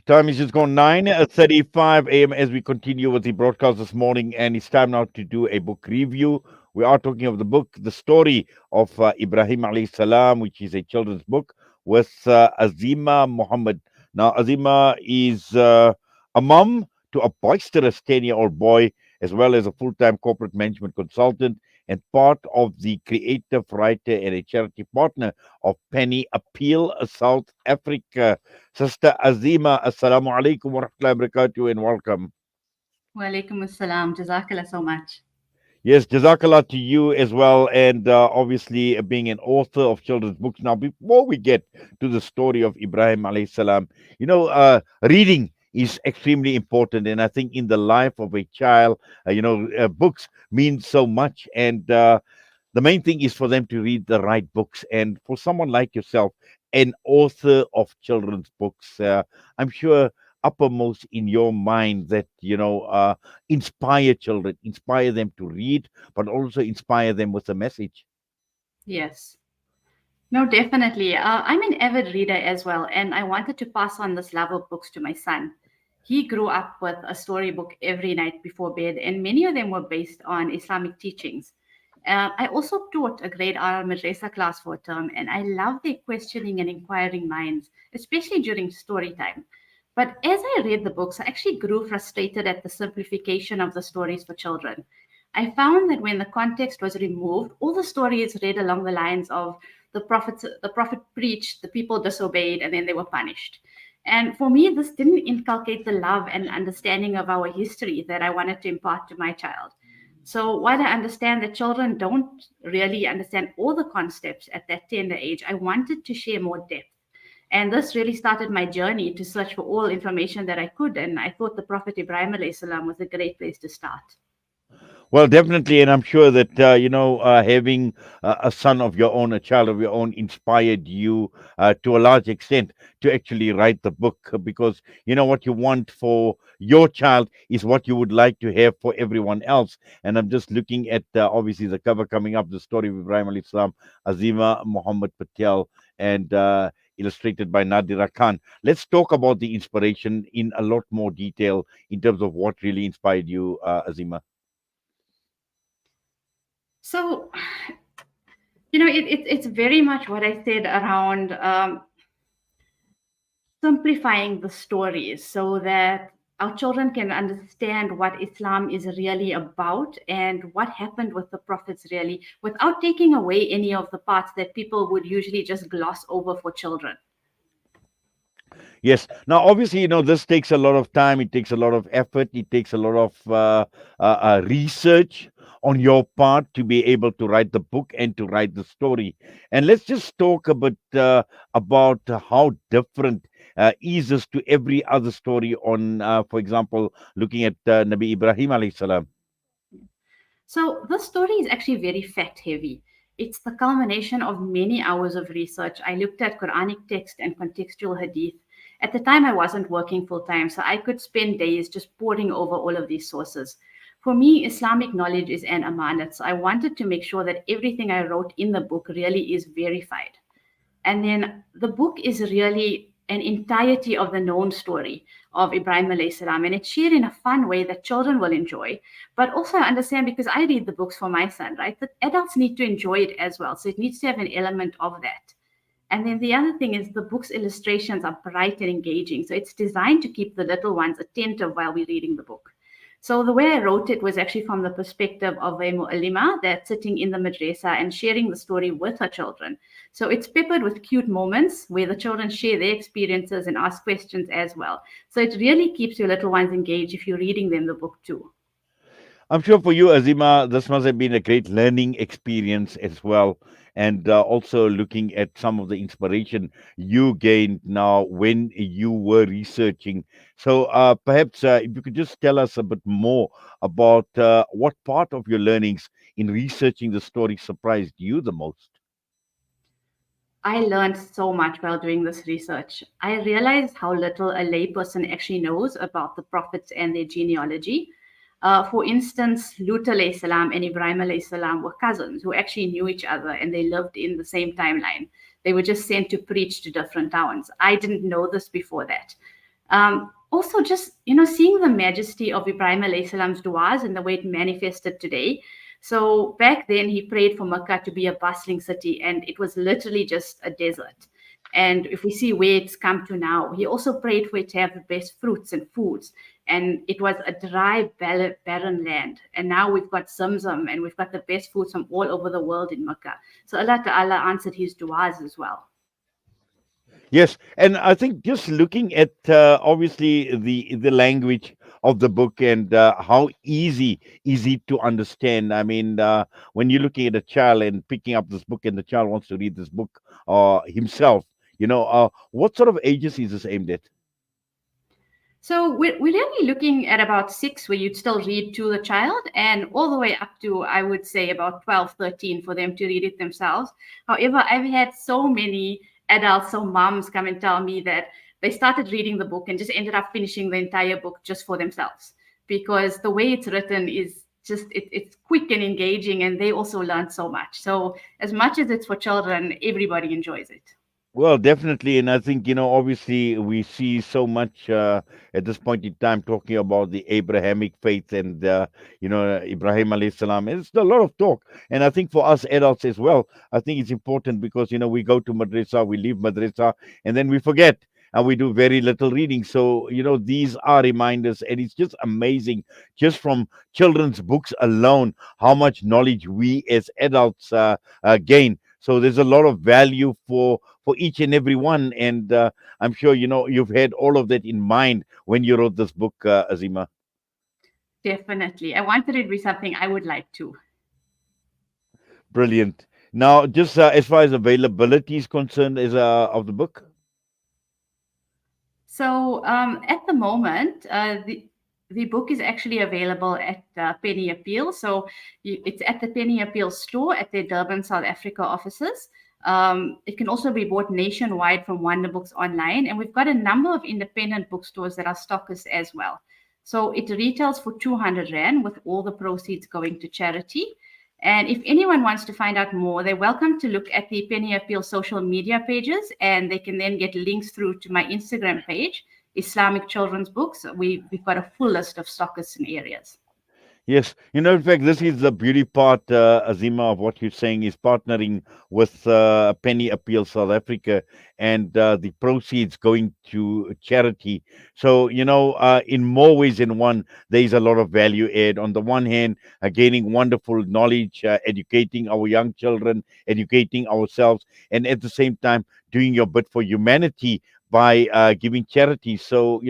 Time is just gone 9:35 a.m. as we continue with the broadcast this morning, and it's time now to do a book review. We are talking of the book, the story of Ibrahim alayhi salam, which is a children's book with Azima Mohamed. Now, Azima is a mom to a boisterous 10-year-old boy, as well as a full-time corporate management consultant, and part of the creative writer and a charity partner of Penny Appeal South Africa. Sister Azima, Assalamu alaikum wa rahmatullahi wa barakatuh, and welcome. Walaikum assalam. Jazakallah so much. Yes, Jazakallah to you as well, and obviously being an author of children's books. Now, before we get to the story of Ibrahim alayhi salam, reading is extremely important, and I think in the life of a child, books mean so much, and the main thing is for them to read the right books. And for someone like yourself, an author of children's books, I'm sure uppermost in your mind that inspire children, inspire them to read, but also inspire them with a message. Yes. No, definitely. I'm an avid reader as well, and I wanted to pass on this love of books to my son. He grew up with a storybook every night before bed, and many of them were based on Islamic teachings. I also taught a grade R madrasa class for a term, and I love their questioning and inquiring minds, especially during story time. But as I read the books, I actually grew frustrated at the simplification of the stories for children. I found that when the context was removed, all the stories read along the lines of the prophet preached, the people disobeyed, and then they were punished. And for me, this didn't inculcate the love and understanding of our history that I wanted to impart to my child. So while I understand that children don't really understand all the concepts at that tender age, I wanted to share more depth. And this really started my journey to search for all information that I could. And I thought the Prophet Ibrahim alayhi salam was a great place to start. Well, definitely, and I'm sure that having a son of your own, a child of your own, inspired you to a large extent to actually write the book, because what you want for your child is what you would like to have for everyone else. And I'm just looking at obviously the cover coming up, the story of Ibrahim alayhi salam, Azima Mohamed Patel, and illustrated by Nadira Khan. Let's talk about the inspiration in a lot more detail in terms of what really inspired you, Azima. So, it's very much what I said around simplifying the stories so that our children can understand what Islam is really about and what happened with the prophets really, without taking away any of the parts that people would usually just gloss over for children. Yes. Now, obviously, this takes a lot of time. It takes a lot of effort. It takes a lot of research on your part to be able to write the book and to write the story. And let's just talk a bit about how different is this to every other story on, for example, looking at Nabi Ibrahim alayhi salam. So this story is actually very fact heavy. It's the culmination of many hours of research. I looked at Quranic text and contextual hadith. At the time, I wasn't working full time, so I could spend days just poring over all of these sources. For me, Islamic knowledge is an amanat, so I wanted to make sure that everything I wrote in the book really is verified. And then the book is really an entirety of the known story of Ibrahim alayhi salam, and it's shared in a fun way that children will enjoy. But also, I understand because I read the books for my son, right? That adults need to enjoy it as well. So it needs to have an element of that. And then the other thing is the book's illustrations are bright and engaging. So it's designed to keep the little ones attentive while we're reading the book. So the way I wrote it was actually from the perspective of a mu'allima that's sitting in the madrasa and sharing the story with her children. So it's peppered with cute moments where the children share their experiences and ask questions as well. So it really keeps your little ones engaged if you're reading them the book too. I'm sure for you, Azima, this must have been a great learning experience as well. And also looking at some of the inspiration you gained now when you were researching. So perhaps if you could just tell us a bit more about what part of your learnings in researching the story surprised you the most. I learned so much while doing this research. I realized how little a layperson actually knows about the prophets and their genealogy. For instance, Lut alayhi salam and Ibrahim alayhi salam were cousins who actually knew each other and they lived in the same timeline. They were just sent to preach to different towns. I didn't know this before that. Also, just seeing the majesty of Ibrahim alayhi salam's du'as and the way it manifested today. So back then, he prayed for Mecca to be a bustling city, and it was literally just a desert. And if we see where it's come to now, he also prayed for it to have the best fruits and foods. And it was a dry, barren land. And now we've got Zamzam and we've got the best foods from all over the world in Mecca. So Allah Ta'ala answered his du'as as well. Yes, and I think just looking at obviously the language of the book and how easy to understand. I mean, when you're looking at a child and picking up this book, and the child wants to read this book himself, what sort of ages is this aimed at? So we're really looking at about six, where you'd still read to the child, and all the way up to, I would say, about 12, 13 for them to read it themselves. However, I've had so many adults, so moms come and tell me that they started reading the book and just ended up finishing the entire book just for themselves because the way it's written is just it's quick and engaging, and they also learn so much. So as much as it's for children, everybody enjoys it. Well, definitely, and I think obviously, we see so much at this point in time talking about the Abrahamic faith and Ibrahim alayhi salam. It's a lot of talk, and I think for us adults as well, I think it's important because we go to madrasa, we leave madrasa, and then we forget. And we do very little reading. So, these are reminders, and it's just amazing, just from children's books alone, how much knowledge we as adults gain. So there's a lot of value for each and every one, and I'm sure you've had all of that in mind when you wrote this book, Azima. Definitely. I wanted it to be something I would like to. Brilliant. Now, just as far as availability is concerned, is of the book. So at the moment, the book is actually available at Penny Appeal. So it's at the Penny Appeal store at their Durban, South Africa offices. It can also be bought nationwide from Wonder Books online, and we've got a number of independent bookstores that are stockists as well. So it retails for 200 Rand with all the proceeds going to charity. And if anyone wants to find out more, they're welcome to look at the Penny Appeal social media pages, and they can then get links through to my Instagram page, Islamic Children's Books. We've got a full list of stockists and areas. Yes, in fact, this is the beauty part, Azima, of what you're saying is partnering with Penny Appeal South Africa and the proceeds going to charity. So, in more ways than one, there is a lot of value add. On the one hand, gaining wonderful knowledge, educating our young children, educating ourselves, and at the same time, doing your bit for humanity by giving charity. So,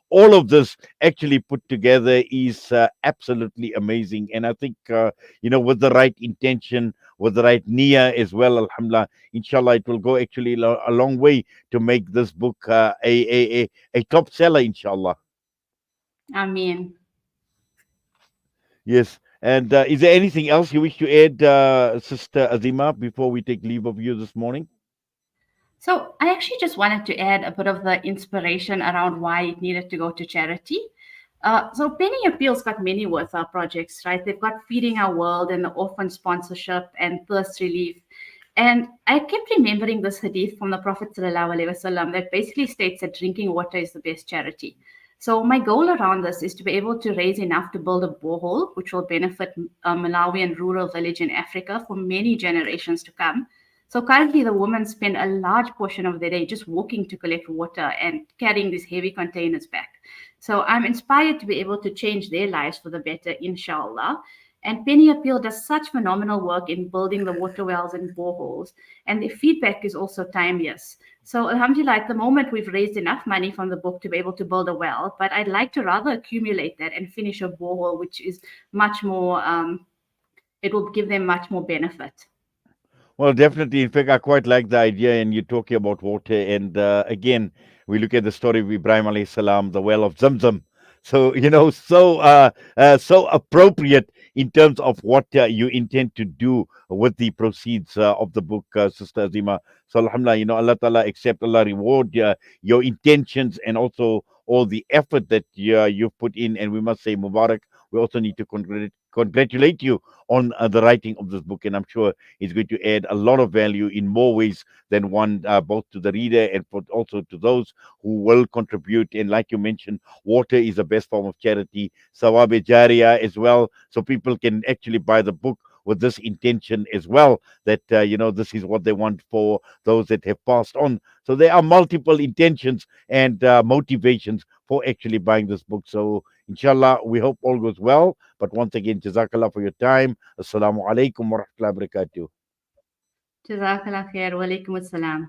all of this actually put together is absolutely amazing. And I think, with the right intention, with the right niyyah as well, alhamdulillah, inshallah, it will go actually a long way to make this book a top seller, inshallah. I mean, Yes. And is there anything else you wish to add, Sister Azima, before we take leave of you this morning? so I actually just wanted to add a bit of the inspiration around why it needed to go to charity. So Penny Appeal's got many worthwhile projects, right? They've got Feeding Our World and the orphan sponsorship and thirst relief. And I kept remembering this hadith from the Prophet ﷺ that basically states that drinking water is the best charity. So my goal around this is to be able to raise enough to build a borehole, which will benefit a Malawian rural village in Africa for many generations to come. So currently, the women spend a large portion of their day just walking to collect water and carrying these heavy containers back. So I'm inspired to be able to change their lives for the better, inshallah. And Penny Appeal does such phenomenal work in building the water wells and boreholes, and the feedback is also timeless. So, alhamdulillah, at the moment, we've raised enough money from the book to be able to build a well, but I'd like to rather accumulate that and finish a borehole, which is much more, it will give them much more benefit. Well, definitely. In fact, I quite like the idea, and you're talking about water. And again, we look at the story of Ibrahim alayhi salam, the well of Zamzam. So so appropriate in terms of what you intend to do with the proceeds of the book, Sister Azima. So, alhamdulillah, Allah Ta'ala accept, Allah reward your intentions and also all the effort that you've put in. And we must say, Mubarak we also need to congratulate you on the writing of this book. And I'm sure it's going to add a lot of value in more ways than one, both to the reader and also to those who will contribute. And like you mentioned, water is the best form of charity, Sawabe Jaria as well. So people can actually buy the book with this intention as well, that, this is what they want for those that have passed on. So there are multiple intentions and motivations for actually buying this book. So, inshallah, we hope all goes well. But once again, Jazakallah for your time. Assalamu alaikum wa rahmatullahi wa barakatuh. Jazakallah khair. Wa alaikum assalam.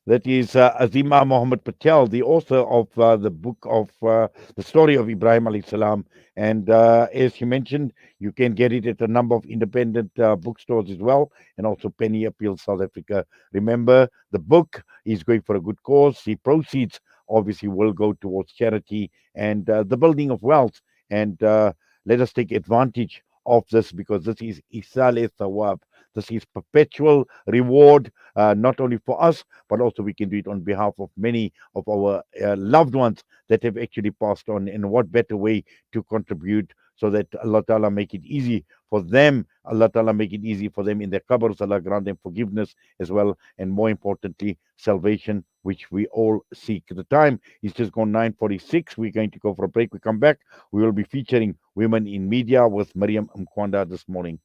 That is Azima Mohamed Patel, the author of the book of the story of Ibrahim alayhi salam. And as you mentioned, you can get it at a number of independent bookstores as well, and also Penny Appeal South Africa. Remember, the book is going for a good cause. The proceeds obviously will go towards charity and the building of wealth. And let us take advantage of this, because this is Isale Thawab. This is perpetual reward, not only for us, but also we can do it on behalf of many of our loved ones that have actually passed on. And what better way to contribute, so that Allah Ta'ala make it easy for them. Allah Ta'ala make it easy for them in their qabrs. Allah grant them forgiveness as well. And more importantly, salvation, which we all seek. The time is just gone 9:46. We're going to go for a break. We come back. We will be featuring women in media with Mariam Mkwanda this morning.